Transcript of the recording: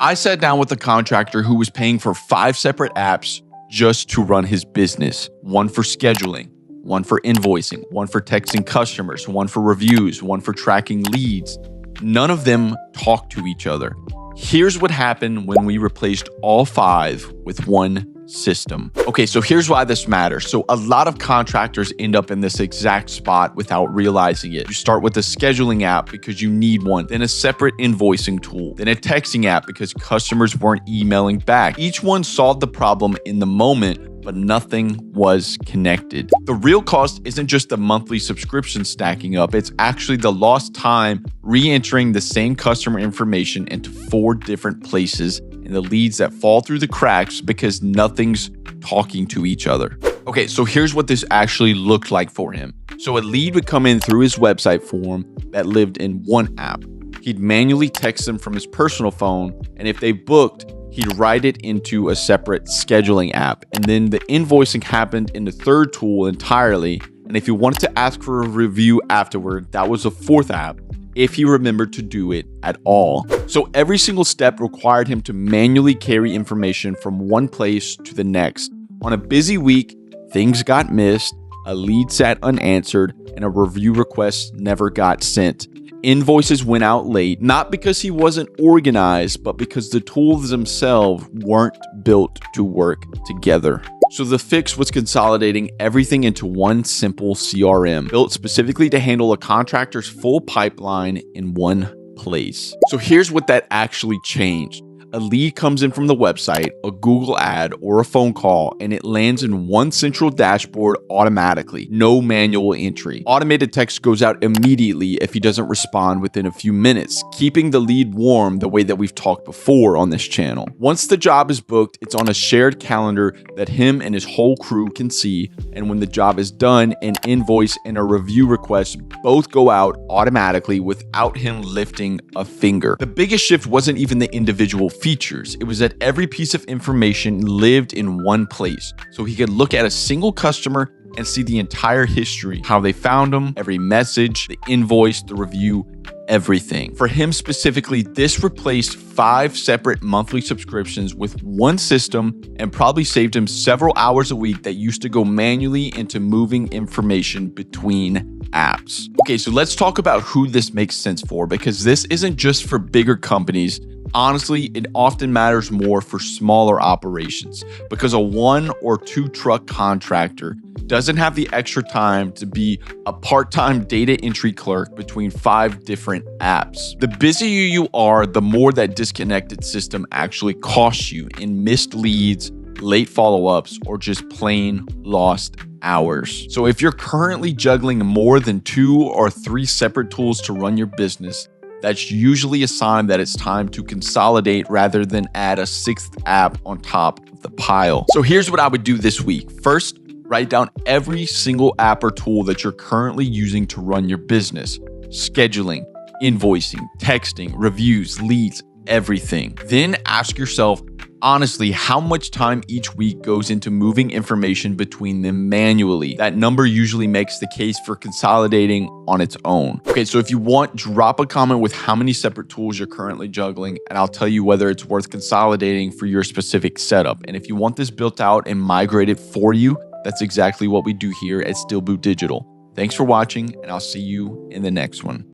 I sat down with a contractor who was paying for 5 separate apps just to run his business. One for scheduling, one for invoicing, one for texting customers, one for reviews, one for tracking leads. None of them talk to each other. Here's what happened when we replaced all 5 with one system. Okay, so here's why this matters. So a lot of contractors end up in this exact spot without realizing it. You start with a scheduling app because you need one, then a separate invoicing tool, then a texting app because customers weren't emailing back. Each one solved the problem in the moment, but nothing was connected. The real cost isn't just the monthly subscription stacking up, it's actually the lost time re-entering the same customer information into 4 different places and the leads that fall through the cracks because nothing's talking to each other. Okay, so here's what this actually looked like for him. So a lead would come in through his website form that lived in one app. He'd manually text them from his personal phone, and if they booked, he'd write it into a separate scheduling app. And then the invoicing happened in the third tool entirely. And if you wanted to ask for a review afterward, that was a 4th app, if he remembered to do it at all. So every single step required him to manually carry information from one place to the next. On a busy week, things got missed, a lead sat unanswered, and a review request never got sent. Invoices went out late, not because he wasn't organized, but because the tools themselves weren't built to work together. So the fix was consolidating everything into one simple CRM, built specifically to handle a contractor's full pipeline in one place. So here's what that actually changed. A lead comes in from the website, a Google ad, or a phone call, and it lands in one central dashboard automatically. No manual entry. Automated text goes out immediately if he doesn't respond within a few minutes, keeping the lead warm the way that we've talked before on this channel. Once the job is booked, it's on a shared calendar that him and his whole crew can see, and when the job is done, an invoice and a review request both go out automatically without him lifting a finger. The biggest shift wasn't even the individual features. It was that every piece of information lived in one place. So he could look at a single customer and see the entire history, how they found them, every message, the invoice, the review, everything. For him specifically, this replaced 5 separate monthly subscriptions with one system and probably saved him several hours a week that used to go manually into moving information between apps. Okay, so let's talk about who this makes sense for, because this isn't just for bigger companies. Honestly, it often matters more for smaller operations because a 1 or 2 truck contractor doesn't have the extra time to be a part-time data entry clerk between 5 different apps. The busier you are, the more that disconnected system actually costs you in missed leads, late follow-ups, or just plain lost hours. So if you're currently juggling more than 2 or 3 separate tools to run your business, that's usually a sign that it's time to consolidate rather than add a 6th app on top of the pile. So here's what I would do this week. First, write down every single app or tool that you're currently using to run your business. Scheduling, invoicing, texting, reviews, leads, everything. Then ask yourself, honestly, how much time each week goes into moving information between them manually? That number usually makes the case for consolidating on its own. Okay, so if you want, drop a comment with how many separate tools you're currently juggling, and I'll tell you whether it's worth consolidating for your specific setup. And if you want this built out and migrated for you, that's exactly what we do here at Still Boot Digital. Thanks for watching, and I'll see you in the next one.